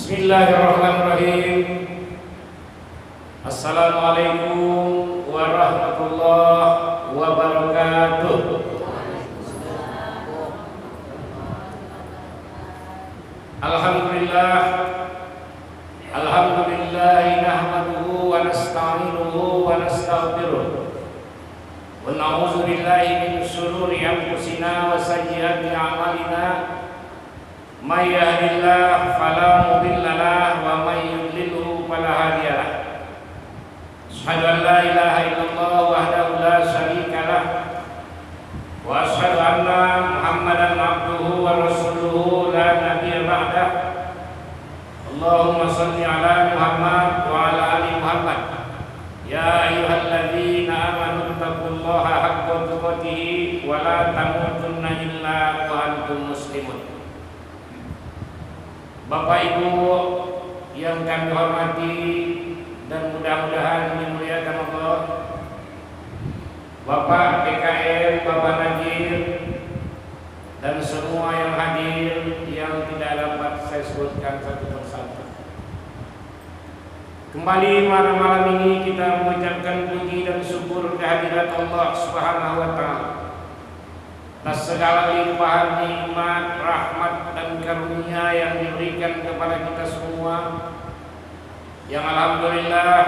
Bismillahirrahmanirrahim. Assalamualaikum warahmatullahi wabarakatuh. Alhamdulillah. Alhamdulillah nahmaduhu wa nasta'inuhu wa nastaghfiruh. Wa na'udzu billahi min shururi anfusina wa sayyiati a'malina. May yahdihillahu fala mudilla lahu wa may yudlilhu fala hadiya lahu. Asyhadu an la ilaha illallah wahdahu la syarika lah wa asyhadu anna Muhammadan abduhu wa rasuluhu la nabiyya ba'dah. Allahumma shalli ala Muhammad wa ala ali Muhammad. Ya ayyuhalladzina amanu taqullaha haqqa tuqatih wa la tamutunna illa wa antum muslimun. Bapak Ibu yang kami hormati dan mudah-mudahan dimuliakan Allah, Bapak PKM, Bapak Najir, dan semua yang hadir yang tidak dapat saya sebutkan satu persatu. Kembali malam ini kita mengucapkan puji dan syukur kehadirat Allah Subhanahu wa Ta'ala atas segala limpahan nikmat, rahmat dan karunia yang diberikan kepada kita semua, yang alhamdulillah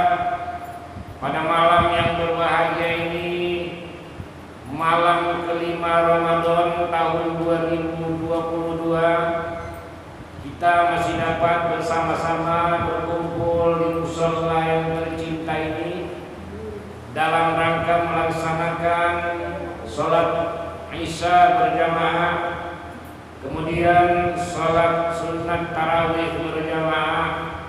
pada malam yang berbahagia ini, malam kelima Ramadan tahun 2022, kita masih dapat bersama-sama berkumpul di mushola yang tercinta ini dalam rangka melaksanakan sholat Isya berjamaah, kemudian sholat sunat tarawih berjamaah,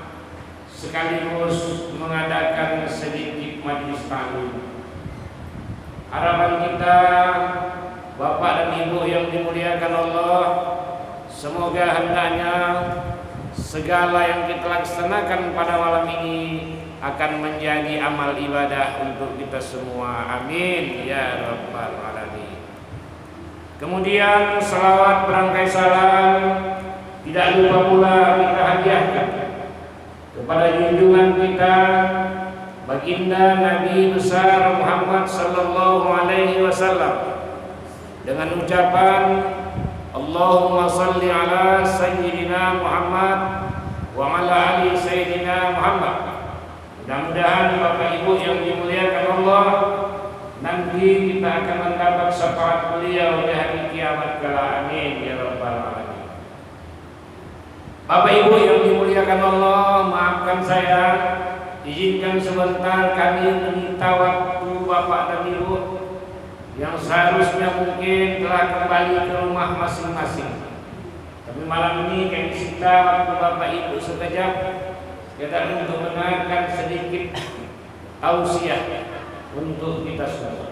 sekaligus mengadakan sedikit majlis taklim. Harapan kita, Bapak dan Ibu yang dimuliakan Allah, semoga hendaknya segala yang kita laksanakan pada malam ini akan menjadi amal ibadah untuk kita semua. Amin ya rabbal alamin. Kemudian salawat berangkai salam tidak lupa pula kita hadiahkan kepada junjungan kita baginda Nabi besar Muhammad sallallahu alaihi wasallam dengan ucapan Allahumma salli ala sayyidina Muhammad wa ala ali sayyidina Muhammad. Mudah-mudahan Bapak Ibu yang dimuliakan Allah, nanti kita akan mendapat syafaat beliau di hari kiamat kala. Amin ya rabbal alamin. Bapak Ibu yang dimuliakan Allah, maafkan saya, izinkan sebentar kami meminta waktu Bapak dan Ibu yang seharusnya mungkin telah kembali ke rumah masing-masing. Tapi malam ini kami minta waktu Bapak Ibu sekejap, kita untuk mendengarkan sedikit tausiah untuk kita semua.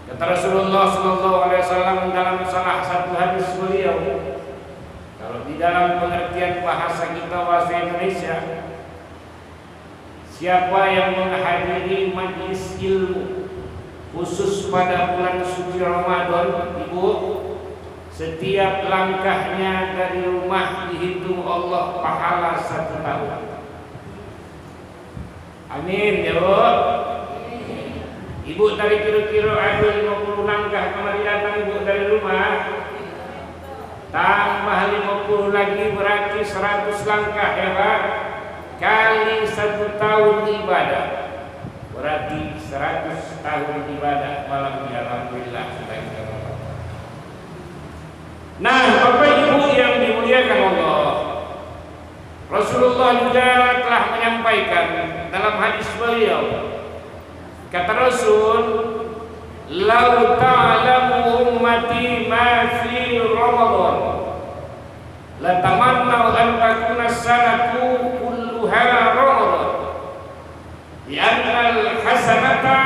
Kata Rasulullah sallallahu alaihi wasallam dalam salah satu hadis beliau, kalau di dalam pengertian bahasa kita bahasa Indonesia, siapa yang menghadiri majlis ilmu khusus pada bulan suci Ramadan, Ibu, setiap langkahnya dari rumah dihitung Allah pahala 1 tahun. Amin ya Allah. Ibu tadi kira-kira ada 50 langkah kemari datang ibu dari rumah, tambah 50 lagi berarti 100 langkah ya Pak, kali 1 tahun ibadah berarti 100 tahun ibadah malam ini. Alhamdulillah sudah kita dapat. Nah Bapak Ibu yang dimuliakan Allah, Rasulullah juga telah menyampaikan dalam hadis beliau, kata Rasul, "Lau ta'lamu ummati ma fi Ramadan, la tamannau an takuna sanatu kulluha Ramadan, li'anna al-hasanata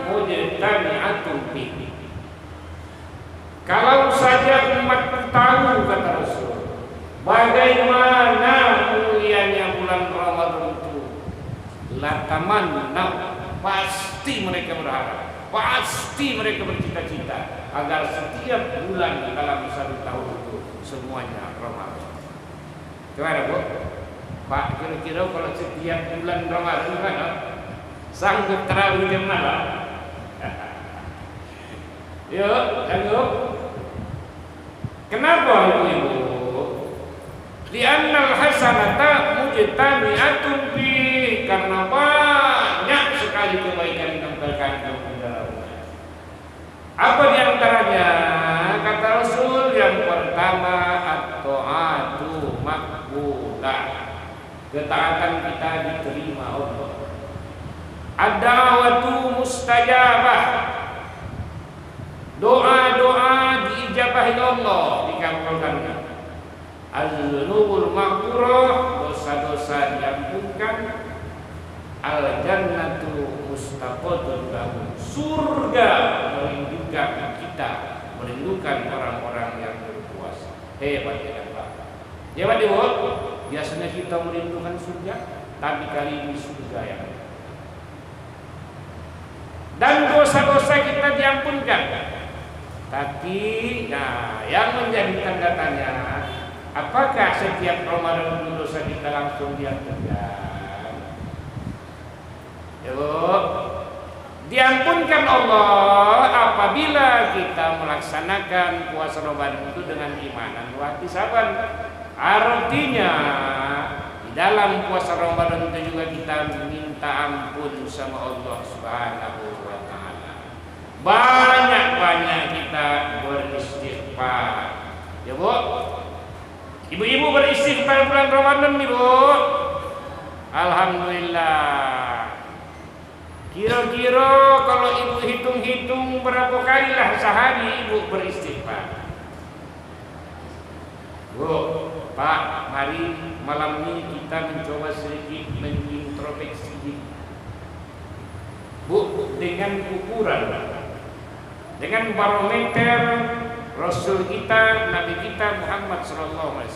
mujtami'atun fihi." Kalau saja umat tahu, kata Rasul, bagaimana mulianya bulan Ramadan itu, la tamannau, pasti mereka berharap, pasti mereka bercita-cita agar setiap bulan dalam 1 tahun itu semuanya Ramadan. Gimana Bu? Pak, kira-kira kalau setiap bulan Ramadan gimana? Sanggup terawih jam malam? Yuk, sanggup. Kenapa ibu-ibu? Li'annal hasanata mujtami'atun fi, karena banyak sekali kebaikan yang terkandung di dalamnya. Apa di antaranya? Kata Rasul, yang pertama at-ta'atu maqbulah. Ketaatan kita diterima Allah. Ad-da'watu mustajabah. Doa-doa diijabahi Allah, dikabulkannya. Az-dzunubul maghfurah, dosa-dosa diampunkan. Al-jannatu mustaqatun lahu, surga merindukan kita, merindukan orang-orang yang berpuasa. Hebat ya Pak. Hebat ya Bu. Biasanya kita merindukan surga, tapi kali ini surga yang dan dosa-dosa kita diampunkan. Tapi, nah, yang menjadi tanda tanya, apakah setiap Ramadan itu dosa kita langsung diampunkan? Yuk, diampunkan Allah apabila kita melaksanakan puasa Ramadan itu dengan iman dan ihtisaban. Artinya di dalam puasa Ramadan itu juga kita minta ampun sama Allah Subhanahu wa taala. Banyak-banyak kita beristighfar. Ya Bu. Ibu-ibu beristighfar bulan Ramadan nih Bu. Alhamdulillah. Kira-kira kalau ibu hitung-hitung berapa kali lah sehari ibu beristighfar? Bu, Pak, mari malam ini kita mencoba sedikit mengintrospeksi diri. Bu, dengan ukuran, dengan barometer Rasul kita, Nabi kita Muhammad SAW.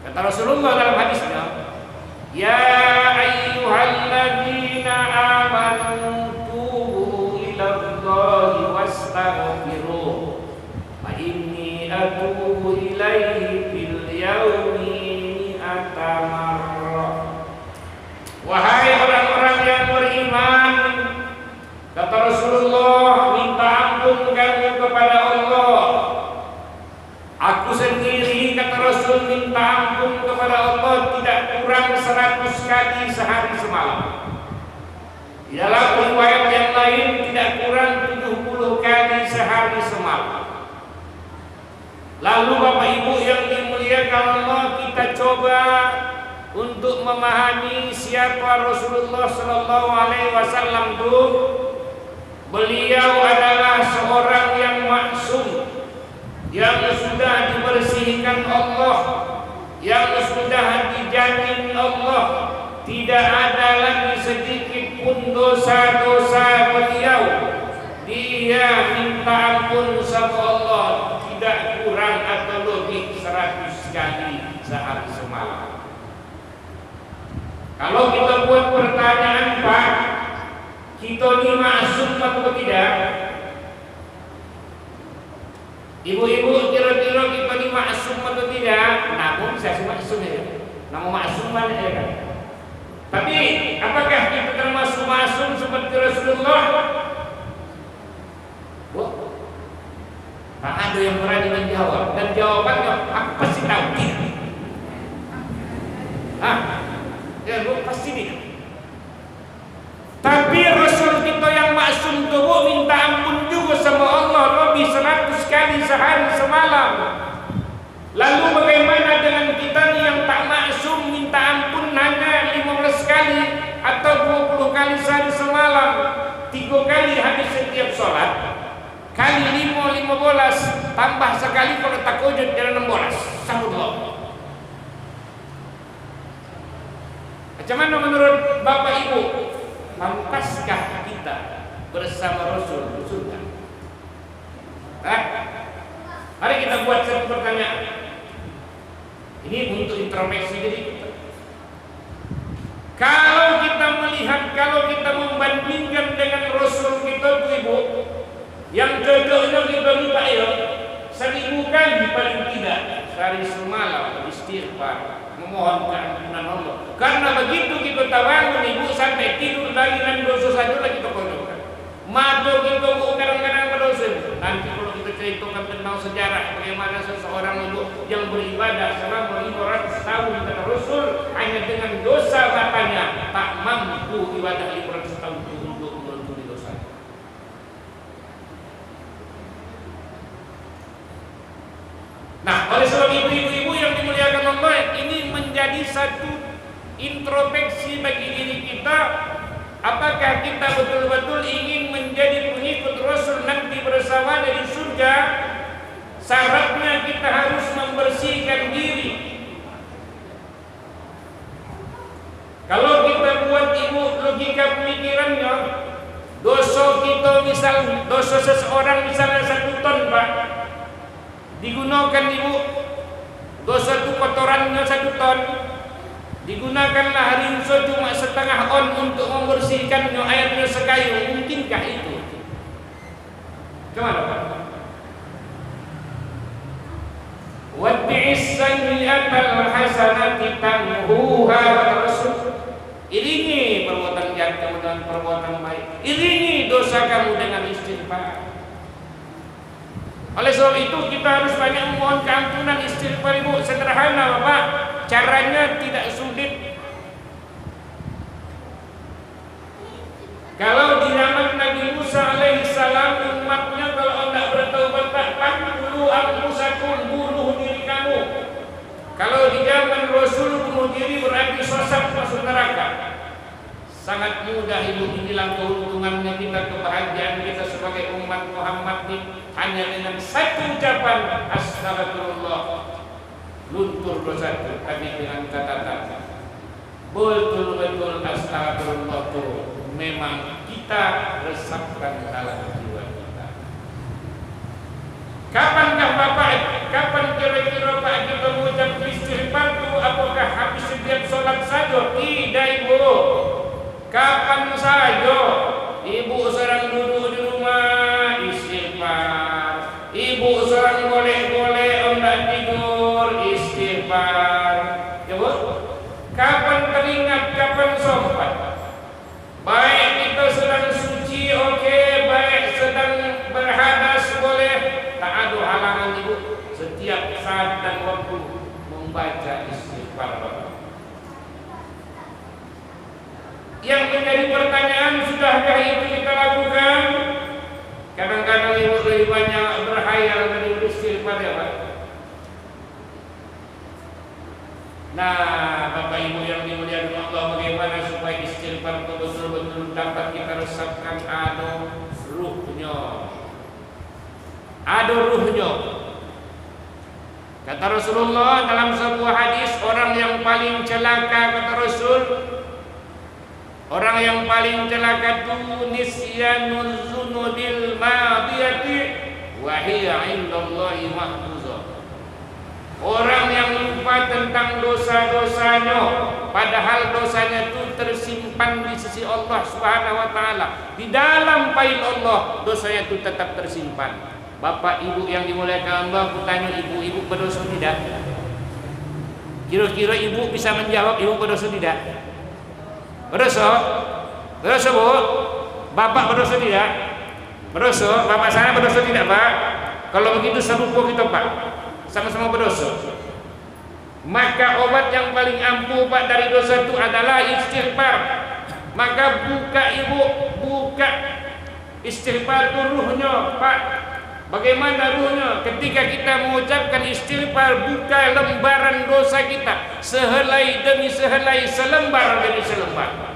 Kata Rasulullah dalam hadisnya, ya ayyuhalladzina amanu tubu ilallahi wastaghfiruh fa inni atubu ilaihi fil yaumi mi'ata marrah. Wahai orang-orang yang beriman, kata Rasulullah, minta ampun kamu kepada Allah. Aku sendiri, kata Rasul, minta ampun kepada Allah tidak kurang 100 kali sehari semalam. Di dalam riwayat yang lain tidak kurang 70 kali sehari semalam. Lalu Bapak Ibu yang dimuliakan Allah, kita coba untuk memahami siapa Rasulullah Sallallahu Alaihi Wasallam itu. Beliau adalah seorang yang maksum, yang sudah dibersihkan Allah, yang sudah dijamin Allah, tidak ada lagi sedikit pun dosa-dosa beliau. Dia minta ampun sama Allah tidak kurang atau lebih 100 kali sehari semalam. Kalau kita buat pertanyaan, Pak, kita ini maksum atau tidak? Ibu-ibu, kira-kira kita ini maksum atau tidak? Namun saya maksum ya. Nama maksum mana ya kan? Tapi apakah kita termasuk maksum seperti Rasulullah? Wah, tak ada yang berani menjawab. Dan jawabannya aku pasti tahu tidak. Ya Bu, pasti tidak. Tapi Rasul kita yang maksum itu Bu, minta ampun juga sama Allah lebih 100 kali sehari semalam. Lalu bagaimana dengan kita nih yang tak maksum, minta ampun hanya 15 kali atau 20 kali sehari semalam, 3 kali habis setiap sholat, kali 15 tambah sekali kalau tak wujud jadi 16. Sambutlah. Macam mana menurut Bapak Ibu? Pantaskah kita bersama Rasul di surga? Mari kita buat satu pertanyaan. Ini untuk introspeksi diri kita. Kalau kita melihat, kalau kita membandingkan dengan Rasul kita, Ibu, yang cocoknya kita minta ya 1000 kali paling tidak sehari semalam beristighfar, memohon keampunan Allah. Karena begitu kita bangun ibu sampai tidur lagi dan dosa saja lagi kita kodokkan. Madu kita kadang-kadang berdosa. Nanti kalau kita ceritakan tentang sejarah bagaimana seseorang ibu yang beribadah selama 500 tahun kata Rasul hanya dengan dosa matanya tak mampu ibadah 500 tahun untuk mengampuni dosa. Nah, oleh sebab itu ibu-ibu yang dimuliakan Allah, ini menjadi satu introspeksi bagi diri kita. Apakah kita betul-betul ingin menjadi pengikut Rasul nanti bersama di surga? Syaratnya kita harus membersihkan diri. Kalau kita buat ibu logika pemikirannya, dosa kita misal dosa seseorang misalnya 1 ton Pak, digunakan ibu dosa itu kotorannya 1 ton, digunakanlah rinso cuma setengah on untuk membersihkannya, airnya sekayu, mungkinkah itu? Kemana Pak? Watbi'is sayyi'atal hasanati tamhuha Rasul. Iringi perbuatan jahat kamu dengan perbuatan baik. Iringi dosa kamu dengan istighfar. Oleh sebab itu kita harus banyak memohon keampunan, istighfar ibu. Sederhana Bapak, caranya tidak sulit. Kalau di zaman Nabi Musa alaihissalam umatnya kalau tidak bertaubat faqtulu anfusakum, bunuh diri kamu. Kalau di zaman Rasul bunuh diri berarti sesat masuk neraka. Sangat mudah ibu, inilah keuntungannya kita, kebahagiaan kita sebagai umat Muhammad ini hanya dengan satu ucapan astagfirullah, luntur dosa itu. Tapi dengan catatan betul-betul astagfirullah itu memang kita resapkan dalam jiwa kita. Kapankah Bapak, kapan kira-kira Pak kita mengucap istighfar itu? Apakah habis setiap sholat saja? Tidak ibu. Kapan saja ibu seorang duduk di rumah istighfar, ibu seorang boleh-boleh hendak tidur istighfar, ya Bu? Kapan teringat, kapan sempat? Baik kita sedang suci, oke, baik sedang berhadas boleh, tak ada halangan ibu. Setiap saat dan waktu membaca istighfar Bapak. Yang menjadi pertanyaan, sudahkah itu kita lakukan? Kadang-kadang ibu lebih banyak berhayal dari beristighfar ya Pak. Nah Bapak Ibu yang dimuliakan Allah, bagaimana supaya istighfar betul-betul dapat kita resapkan adu ruhnya. Adu ruhnya. Kata Rasulullah dalam sebuah hadis, orang yang paling celaka kata Rasul, orang yang paling celaka itu nisyanuz zunubil madiyati wa hiya indallahi mahfuzah. Orang yang lupa tentang dosa-dosanya padahal dosanya itu tersimpan di sisi Allah Subhanahu wa taala. Di dalam file Allah dosanya itu tetap tersimpan. Bapak Ibu yang dimuliakan Allah, aku tanya ibu berdosa tidak? Kira-kira ibu bisa menjawab ibu berdosa tidak? Berdosa? Berdosa Bu? Bapak berdosa tidak? Berdosa? Bapak saya berdosa tidak Pak? Kalau begitu serupa kita Pak, sama-sama berdosa. Maka obat yang paling ampuh Pak dari dosa itu adalah istighfar. Maka buka ibu, buka istighfar itu ruhnya Pak. Bagaimana ruhnya? Ketika kita mengucapkan istighfar, buka lembaran dosa kita sehelai demi sehelai, selembar demi selembar.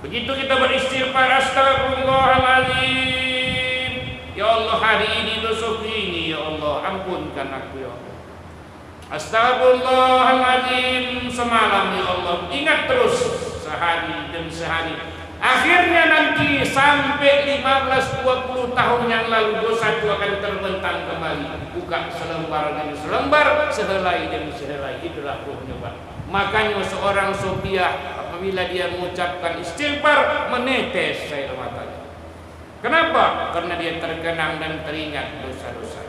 Begitu kita beristighfar, astagfirullahaladzim, ya Allah hari ini dosaku ini, ya Allah ampunkan aku ya Allah. Astagfirullahaladzim semalam ya Allah, ingat terus sehari demi sehari. Akhirnya nanti sampai 15-20 tahun yang lalu dosa itu akan terbentang kembali. Buka selembar demi selembar, sehelai demi sehelai. Itulah ruhnya Pak. Makanya seorang sofiah apabila dia mengucapkan istighfar menetes air matanya. Kenapa? Karena dia terkenang dan teringat dosa-dosa.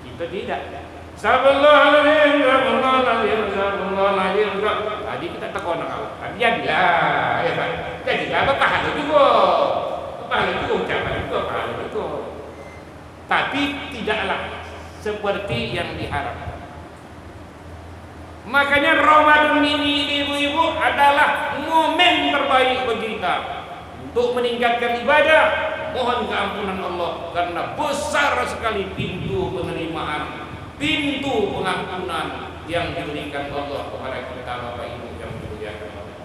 Kita tidak. Astagfirullahaladzim, astagfirullahaladzim. Tadi kita tekan kau. Tadi jadilah, ya kan? Jadilah apa pahala juga. Pahala juga ucapan juga, pahala juga. Tapi tidaklah seperti yang diharapkan. Makanya Ramadan ini ibu-ibu adalah momen terbaik bagi kita untuk meningkatkan ibadah, mohon keampunan Allah, karena besar sekali pintu penerimaan, pintu pengampunan yang diberikan Allah kepada kita Bapak Ibu yang dimuliakan Allah.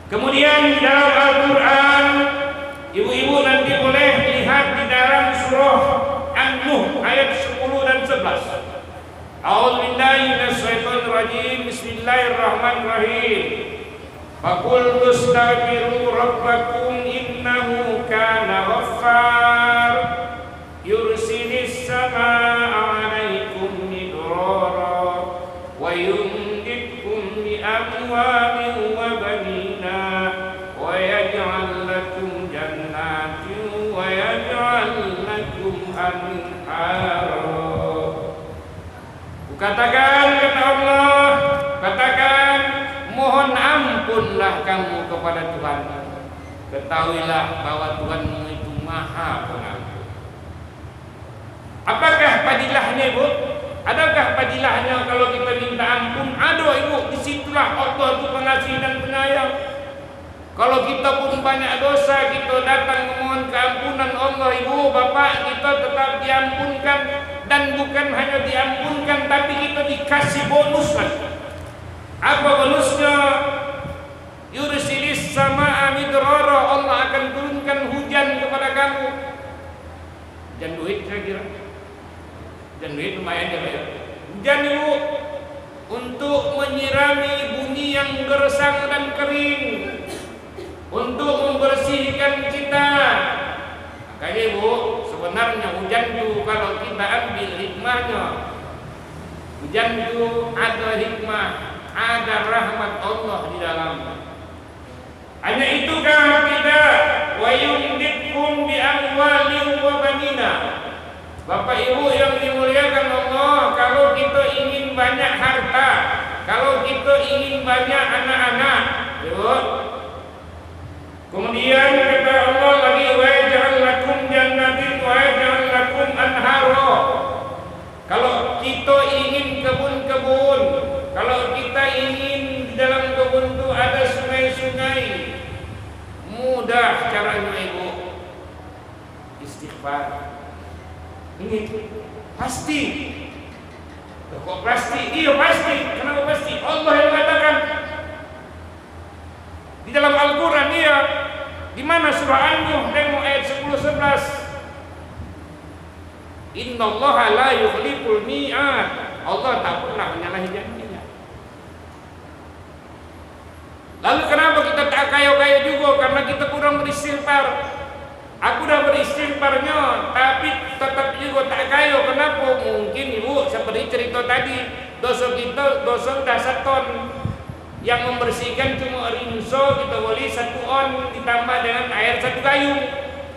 Kemudian di dalam Al-Quran, ibu-ibu nanti boleh lihat di dalam surah An-Nuh ayat 10 dan 11. A'udzubillahi minasyaitonir rajim. Bismillahirrahmanirrahim. Faqul tastaghfiru rabbakum innahu kana ghaffar yursilis samaa'a 'alaikum midrara wa yumdidkum bi amwalin wa banina wa yaj'al lakum jannatin wa yaj'al lakum anhara. Katakan kata Allah, katakan mohon ampunlah kamu kepada Tuhan. Ketahuilah bahwa Tuhanmu itu Maha Pengampun. Apakah padilahnya, Ibu? Adakah padilahnya kalau kita minta ampun? Ada, Ibu. Disitulah Allah itu pengasih dan penyayang. Kalau kita pun banyak dosa, kita datang memohon keampunan Allah, Ibu, Bapak, kita tetap diampunkan. Dan bukan hanya diampunkan, tapi kita dikasih bonus lagi. Apa bonusnya? Yursilis samaa'a midrara, Allah akan turunkan hujan kepada kamu. Hujan duit saya kira. Hujan duit lumayan ya. Hujan itu untuk menyirami bumi yang gersang dan kering, untuk membersihkan kita. Makanya Ibu, sebenarnya hujan itu kalau kita ambil hikmahnya, hujan itu ada hikmah, ada rahmat Allah di dalamnya. Hanya itukah tidak? Wa yumdidkum bi amwalin wa banina. Bapak Ibu yang dimuliakan Allah, kalau kita ingin banyak harta, kalau kita ingin banyak anak-anak, Ibu, kemudian kata Allah lagi, wa yaj'al lakum jannatin wa yaj'al lakum anhara. Kalau kita ingin kebun-kebun, kalau kita ingin di dalam kebun itu ada sungai-sungai, mudah caranya Ibu. Istighfar. Ini pasti. Kok pasti? Iya pasti. Kenapa pasti? Allah yang mengatakan di dalam Al-Quran, iya. Di mana surah An-Nuh, tengok ayat 10-11. Innallaha la yukhliful mi'ad. Allah tak pernah menyalahi janjinya. Lalu kenapa kita tak kaya-kaya juga? Karena kita kurang beristighfar. Aku dah beristighfarnya, tapi tetap juga tak kaya. Kenapa? Mungkin Ibu seperti cerita tadi, dosa kita, dosa dah 1 ton. Yang membersihkan cuma rinso, kita boleh 1 on ditambah dengan air 1 gayung,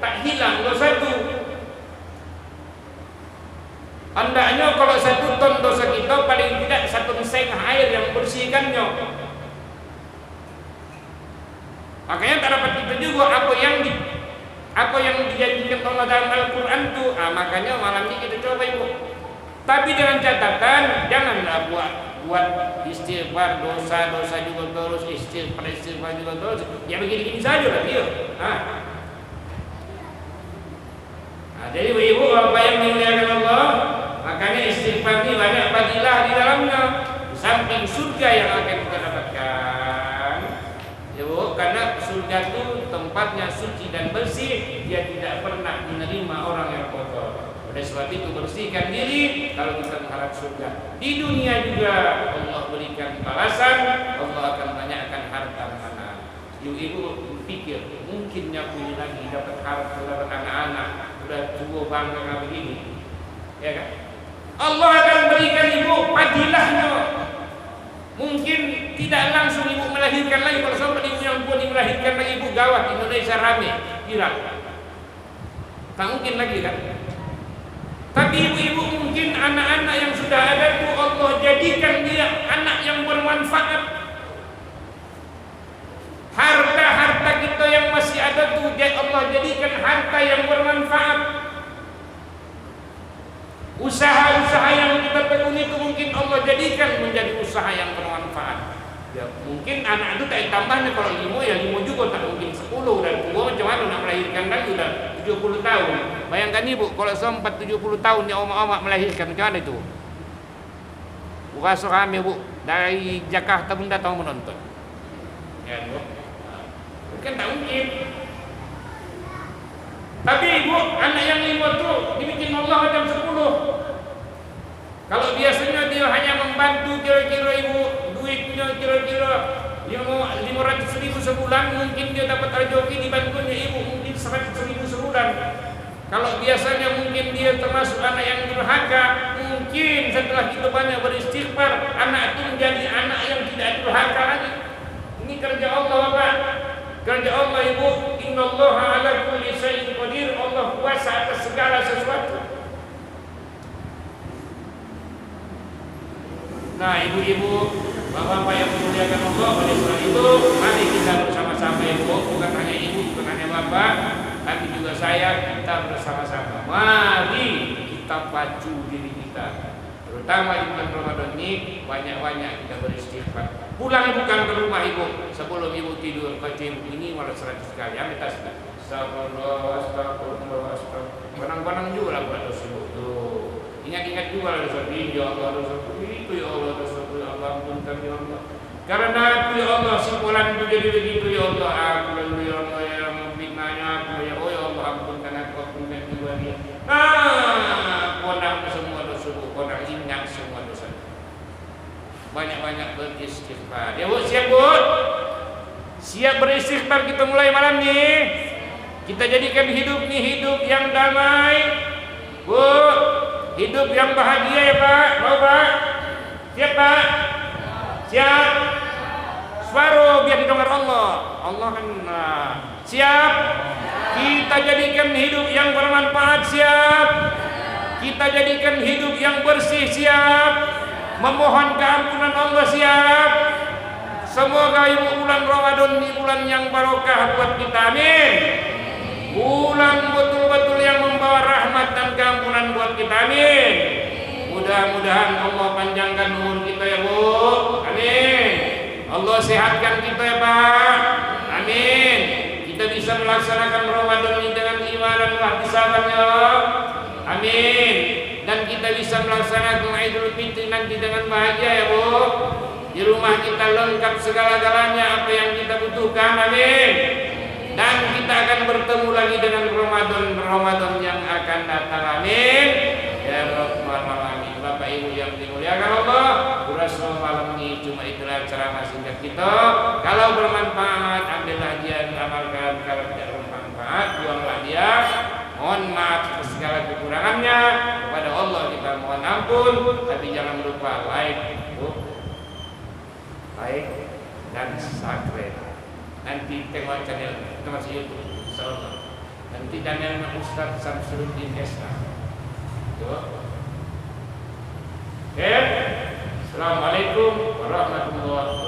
tak hilang dosa itu. Hendaknya kalau 1 ton dosa kita paling tidak 1,5 ton air yang membersihkannya. Makanya tak dapat kita juga apa yang dijanjikan Allah dalam Al-Quran itu. Makanya malam ini kita coba Ibu. Tapi dengan catatan janganlah buat istighfar dosa juga terus, istighfar juga terus. Ya begini-gini saja lah dia. Jadi ibu bapak yang dimuliakan Allah, makanya istighfar ini banyak fadilah di dalamnya. Di samping surga yang akan kita dapatkan, ya Bu, karena surga itu tempatnya suci dan bersih, dia tidak pernah menerima orang yang kotor. Oleh sebab itu bersihkan diri kalau kita mengharap surga. Di dunia juga Allah berikan balasan, Allah akan banyakkan harta anak. Ibu pikir mungkinnya punya lagi dapat harta, dapat anak-anak, udah tua bangga begini, ya kan? Allah akan berikan Ibu padilahnya. Mungkin tidak langsung Ibu melahirkan lagi. Kalau sampai Ibu yang pun melahirkan lagi, Ibu gawat, Indonesia rame, viral. Tak mungkin lagi kan? Tapi ibu-ibu mungkin anak-anak yang sudah ada itu Allah jadikan dia anak yang bermanfaat. Harta-harta kita yang masih ada itu Allah jadikan harta yang bermanfaat. Usaha-usaha yang kita tekuni itu mungkin Allah jadikan menjadi usaha yang bermanfaat. Ya, mungkin anak itu tak tambahnya kalau 5 ya 5 juga, tak mungkin 10. Dan tua macam mana nak melahirkan lagi udah 70 tahun. Bayangkan ibu kalau sempat 70 tahun ya omak-omak melahirkan, macam mana itu? Rasa kami bu dari Jakarta pun datang menonton. Ya bu, bukan tak mungkin. Tapi ibu anak yang 5 tu dibikin Allah macam 10. Kalau biasanya dia hanya membantu kira-kira ibu duitnya kira-kira 500.000 sebulan, mungkin dia dapat rezeki dibantunya ibu mungkin 100.000 sebulan. Kalau biasanya mungkin dia termasuk anak yang durhaka, mungkin setelah kita banyak beristighfar anak itu menjadi anak yang tidak durhaka lagi. Ini kerja Allah Bapak, kerja Allah Ibu. Innallaha ala kulli syai'in qadir. Allah kuasa atas segala sesuatu. Nah ibu-ibu, bapak-bapak yang memuliakan Allah, oleh sebab itu mari kita bersama-sama ibu, bukan hanya ibu, bukan hanya bapak, tapi juga saya, kita bersama-sama. Mari kita pacu diri kita, terutama di bulan Ramadan ini banyak-banyak kita beristighfar. Pulang bukan ke rumah ibu, sebelum ibu tidur baca ini malah 100 kali. Ambil tas. Astagfirullah, astagfirullah, astagfirullah. Benang-benang juga lah buat dosa itu. Ingat-ingat juga lah dosa ini, ya Allah dosa itu, ya Allah dosa itu, ya Allah ampunkan ya Allah. Karena itu ya Allah simpulan itu jadi begitu ya Allah. Aku lalu ya Allah yang memfitnahnya aku ya oh ya Allah ampunkan aku, ampunkan juga dia. Konang semua dosa, konang ingat semua dosa. Banyak-banyak beristighfar. Ya Bu, siap Bu? Siap beristighfar kita mulai malam nih. Kita jadikan hidup nih hidup yang damai. Bu, hidup yang bahagia ya Pak. Mau Pak? Siap Pak? Siap? Suara biar didengar Allah. Allah kan siap? Kita jadikan hidup yang bermanfaat. Siap? Kita jadikan hidup yang bersih. Siap? Memohon keampunan Allah. Siap? Semoga bulan Ramadan ini bulan yang barokah buat kita. Amin. Bulan betul-betul yang membawa rahmat dan keampunan buat kita. Amin. Mudah-mudahan Allah panjangkan umur kita ya Bu. Amin. Allah sehatkan kita ya Pak. Amin. Kita bisa melaksanakan Ramadan ini dengan iman dan ihtisaban ya. Amin. Dan kita bisa melaksanakan Idul Fitri nanti dengan bahagia ya Bu. Di rumah kita lengkap segala-galanya apa yang kita butuhkan. Amin. Dan kita akan bertemu lagi dengan Ramadan yang akan datang. Amin. Ya Rabbal Alamin. Bapak Ibu yang dimuliakan Allah, Rasul malam ini cuma itulah ceramah singkat kita. Kalau bermanfaat ambillah dia, amalkan. Kalau tidak bermanfaat buanglah dia. Mohon maaf atas segala kekurangannya. Kepada Allah kita mohon ampun. Tapi jangan lupa like dan subscribe. Nanti tengok channel kita masih YouTube, insyaallah. Nanti channel Ustaz Samsudin Desa. Oke. Assalamualaikum warahmatullahi wabarakatuh.